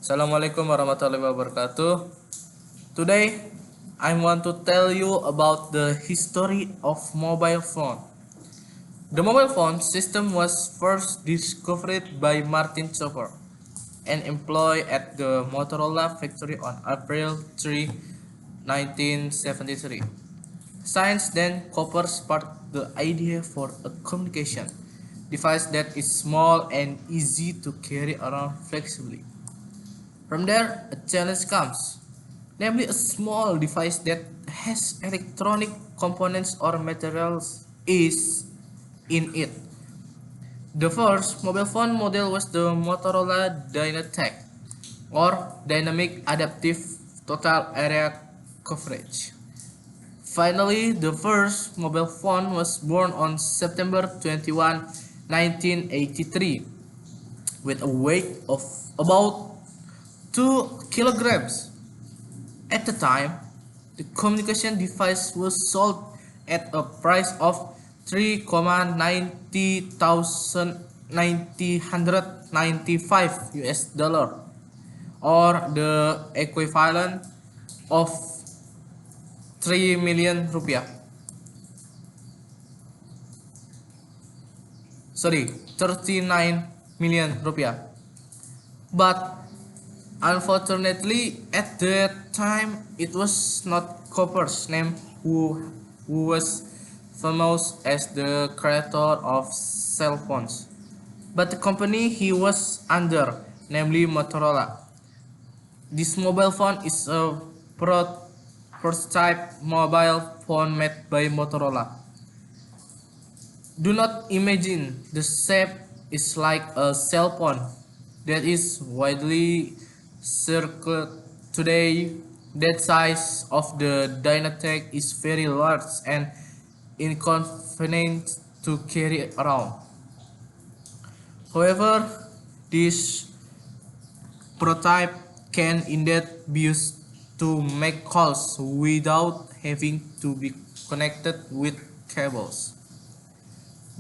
Assalamualaikum warahmatullahi wabarakatuh. Today, I want to tell you about the history of mobile phone. The mobile phone system was first discovered by Martin Chopper, an employee at the Motorola factory on April 3, 1973. Science then Copper sparked the idea for a communication device that is small and easy to carry around flexibly. From there, a challenge comes, namely a small device that has electronic components or materials is in it. The first mobile phone model was the Motorola Dynatec, or Dynamic Adaptive Total Area Coverage. Finally, the first mobile phone was born on September 21, 1983, with a weight of about 2 kilograms. At the time, the communication device was sold at a price of 3,90,995 US dollar, or the equivalent of 3 million rupiah. Sorry, 39 million rupiah. But unfortunately, at that time, it was not Copper's name who was famous as the creator of cell phones, but the company he was under, namely Motorola. This mobile phone is a prototype mobile phone made by Motorola. Do not imagine the shape is like a cell phone that is widely circled today. That size of the Dynatec is very large and inconvenient to carry around. However, this prototype can indeed be used to make calls without having to be connected with cables.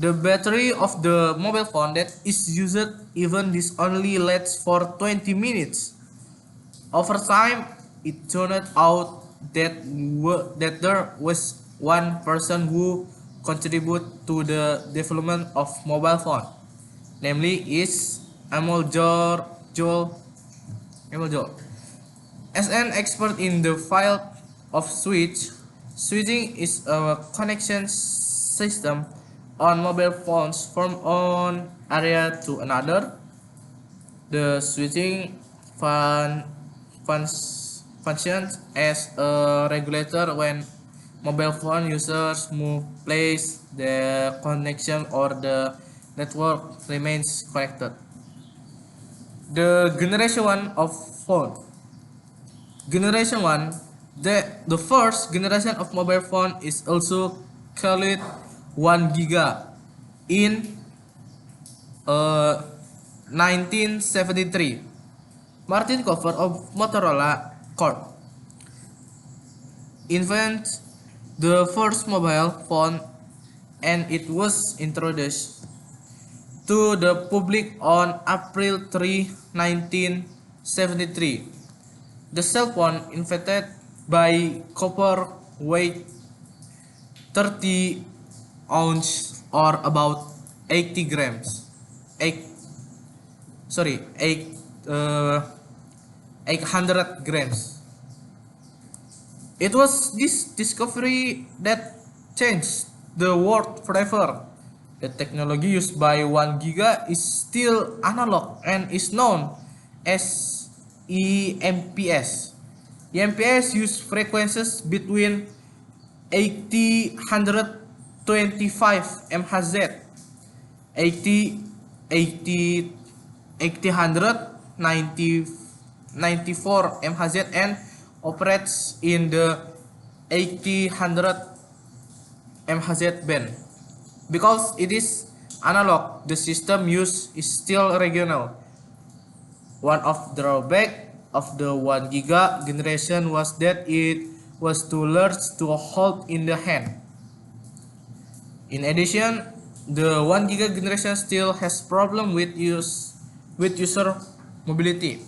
The battery of the mobile phone that is used even this only lasts for 20 minutes. Over time, it turned out that there was one person who contributed to the development of mobile phone, namely is Emil Joel. As an expert in the field of switching is a connection system on mobile phones from one area to another. The switching functions as a regulator when mobile phone users move place the connection or the network remains connected. The generation 1 of phone. Generation 1, the first generation of mobile phone is also called 1 giga in 1973. Martin Cover of Motorola Corp. invents the first mobile phone, and it was introduced to the public on April 3, 1973. The cell phone invented by Copper weighed 30 ounce or about 80 grams. 8 sorry 8 800 grams. It was this discovery that changed the world forever. The technology used by 1 giga is still analog and is known as EMPS. EMPS use frequencies between 80-125 MHz, 80 80 80-194 MHz, and operates in the 80-100 MHz band. Because it is analog, the system used is still regional. One of the drawback of the 1 giga generation was that it was too large to hold in the hand. In addition, the 1 giga generation still has problem with user mobility.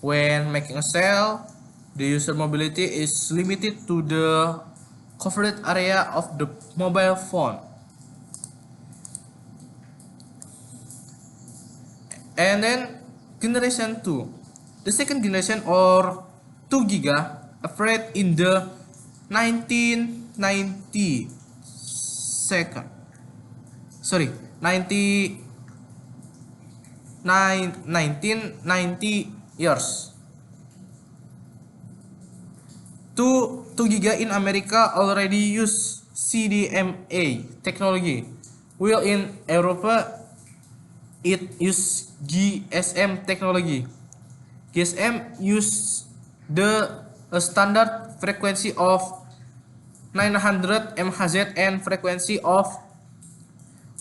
When making a cell, the user mobility is limited to the covered area of the mobile phone. And then generation 2. The second generation or 2 giga appeared in the 1990 second. Sorry, 1990 years. 2 giga in America already use CDMA technology, while in Europe it use GSM technology. GSM use the standard frequency of 900 MHz and frequency of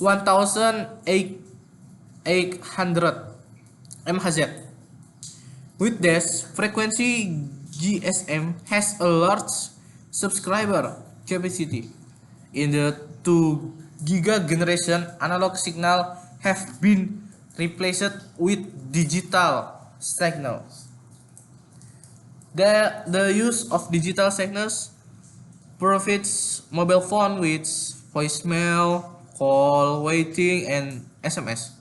1800 MHz. With this frequency, GSM has a large subscriber capacity. In the 2 giga generation, analog signal have been replaced with digital signals. The use of digital signals provides mobile phone with voicemail, call waiting, and SMS.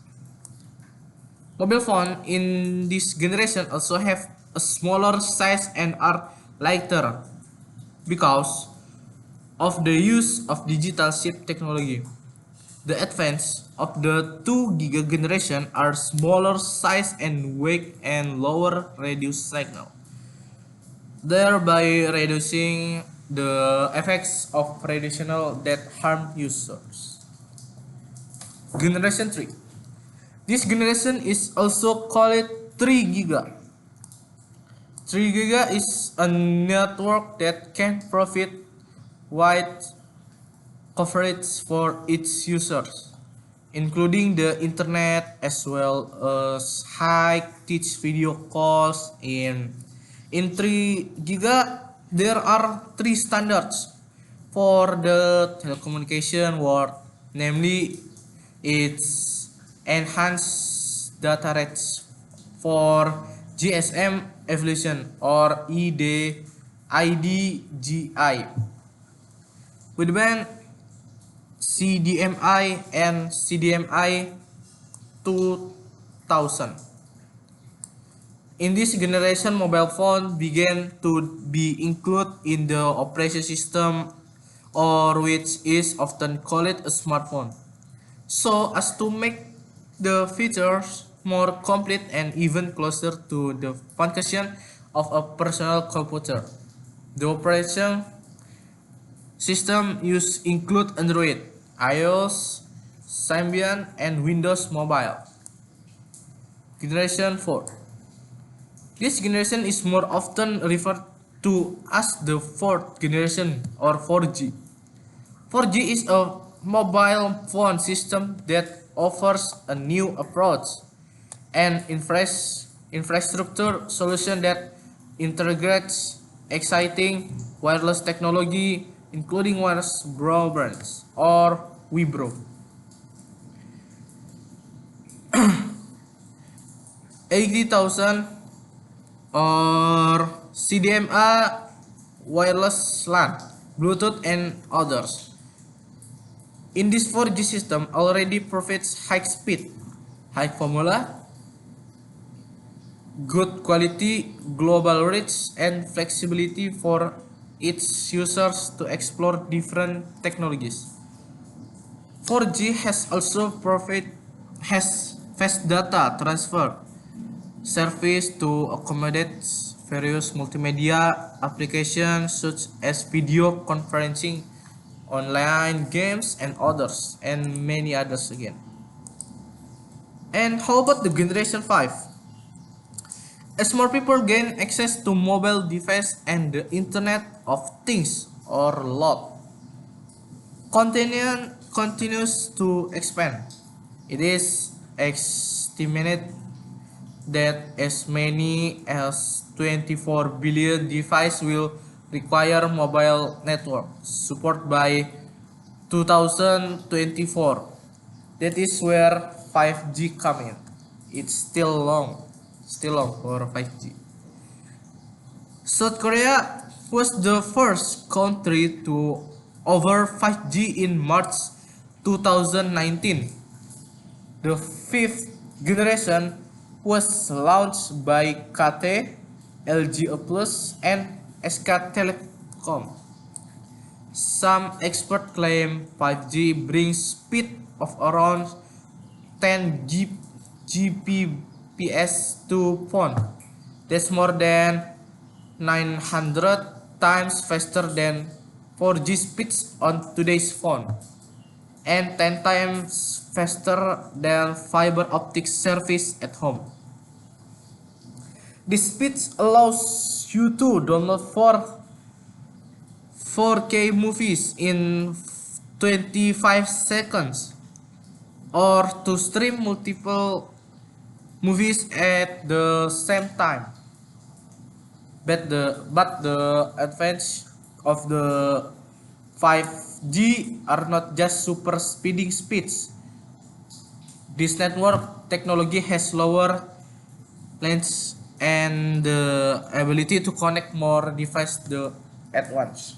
Mobile phone in this generation also have a smaller size and are lighter because of the use of digital chip technology. The advance of the 2 giga generation are smaller size and weight and lower radio signal, thereby reducing the effects of radiation that harm users. Generation 3. This generation is also called 3 giga. 3 giga is a network that can provide wide coverage for its users, including the internet as well as high-speed video calls. In 3 giga, there are 3 standards for the telecommunication world, namely its enhanced data rates for GSM evolution or IDGI, wideband CDMI and CDMI 2000. In this generation, mobile phone began to be included in the operation system, or which is often called a smartphone, so as to make the features more complete and even closer to the function of a personal computer. The operation system used include Android, iOS, Symbian, and Windows Mobile. Generation 4. This generation is more often referred to as the fourth generation or 4G. 4G is a mobile phone system that offers a new approach and infrastructure solution that integrates exciting wireless technology, including wireless broadband or Wibro. 80,000 or CDMA, wireless LAN, Bluetooth, and others. In this 4G system already provides high speed, high formula, good quality, global reach, and flexibility for its users to explore different technologies. 4G has also has fast data transfer service to accommodate various multimedia applications such as video conferencing, online games, and others, and many others again. And how about the generation 5? As more people gain access to mobile device and the Internet of Things or LOT, continues to expand. It is estimated that as many as 24 billion devices will require mobile network support by 2024. That is where 5G come in. It's still long for 5G. South Korea was the first country to offer 5G in March 2019. The fifth generation was launched by KT, LG Plus, and SK Telecom. Some experts claim 5G brings speed of around 10 Gbps to phone. That's more than 900 times faster than 4G speeds on today's phone and 10 times faster than fiber optic service at home. This speed allows you to download 4K movies in 25 seconds or to stream multiple movies at the same time. But the advantage of the 5G are not just super speeding speeds. This network technology has lower latency and the ability to connect more devices at once.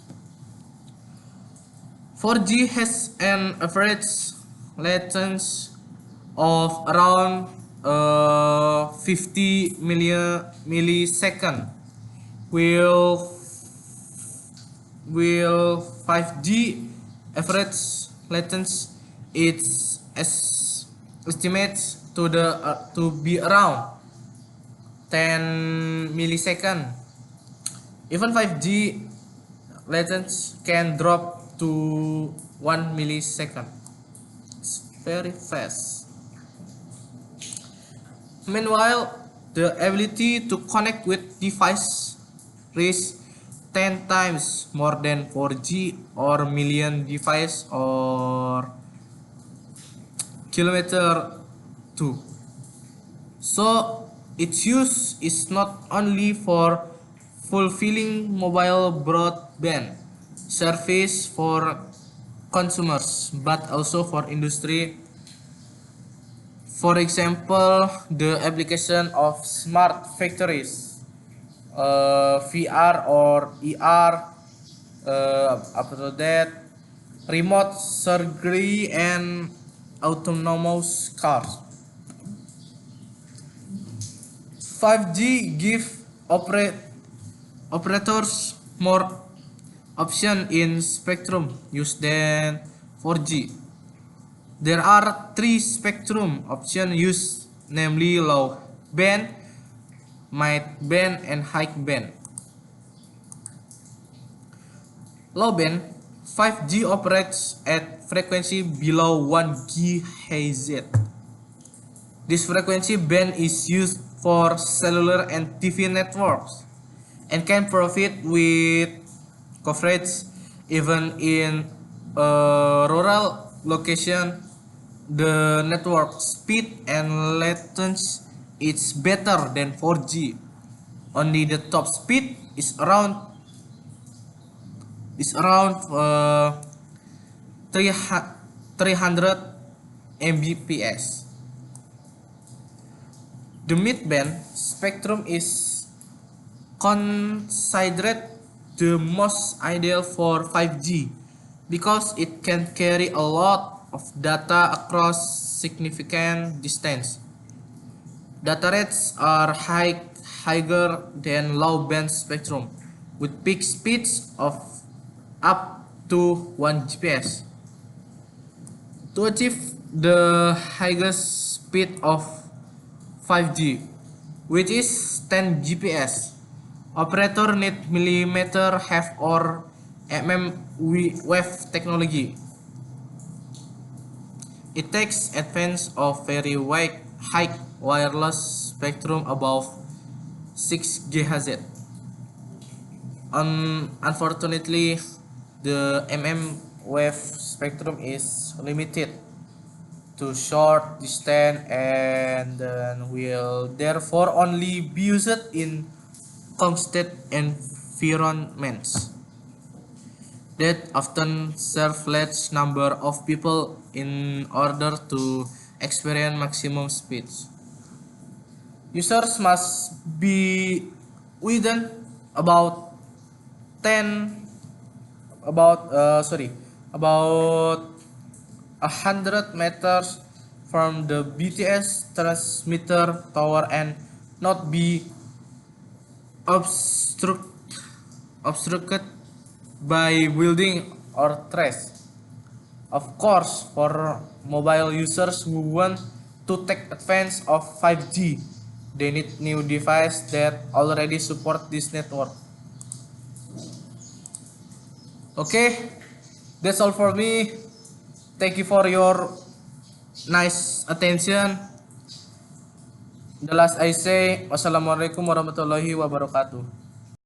4G has an average latency of around 50 millisecond, will 5G average latency is estimated to be around 10 millisecond. Even 5G latency can drop to 1 millisecond. It's very fast. Meanwhile, the ability to connect with device reach 10 times more than 4G or million device or kilometer 2. So its use is not only for fulfilling mobile broadband service for consumers but also for industry. For example, the application of smart factories, VR or ER, after that, remote surgery and autonomous cars. 5G give operators more option in spectrum use than 4G. There are three spectrum options used, namely low band, mid band, and high band. Low band 5G operates at frequency below 1 GHz. This frequency band is used for cellular and TV networks and can provide with coverage even in a rural location. The network speed and latency is better than 4G. Only the top speed is around 300 Mbps. The mid-band spectrum is considered the most ideal for 5G because it can carry a lot of data across significant distance. Data rates are higher than low band spectrum with peak speeds of up to 1 Gbps. To achieve the highest speed of 5G, which is 10 Gbps, operator need millimeter wave or wave technology. It takes advantage of very high wireless spectrum above 6 GHz. Unfortunately, the wave spectrum is limited to short distance and will therefore only be used in constant environments that often serve large number of people in order to experience maximum speeds. Users must be within about 10 about about 100 meters from the BTS transmitter tower and not be obstruct, obstructed by building or trash. Of course, for mobile users who want to take advantage of 5G, they need new devices that already support this network. Okay, that's all for me. Thank you for your nice attention. The last I say, wassalamualaikum warahmatullahi wabarakatuh.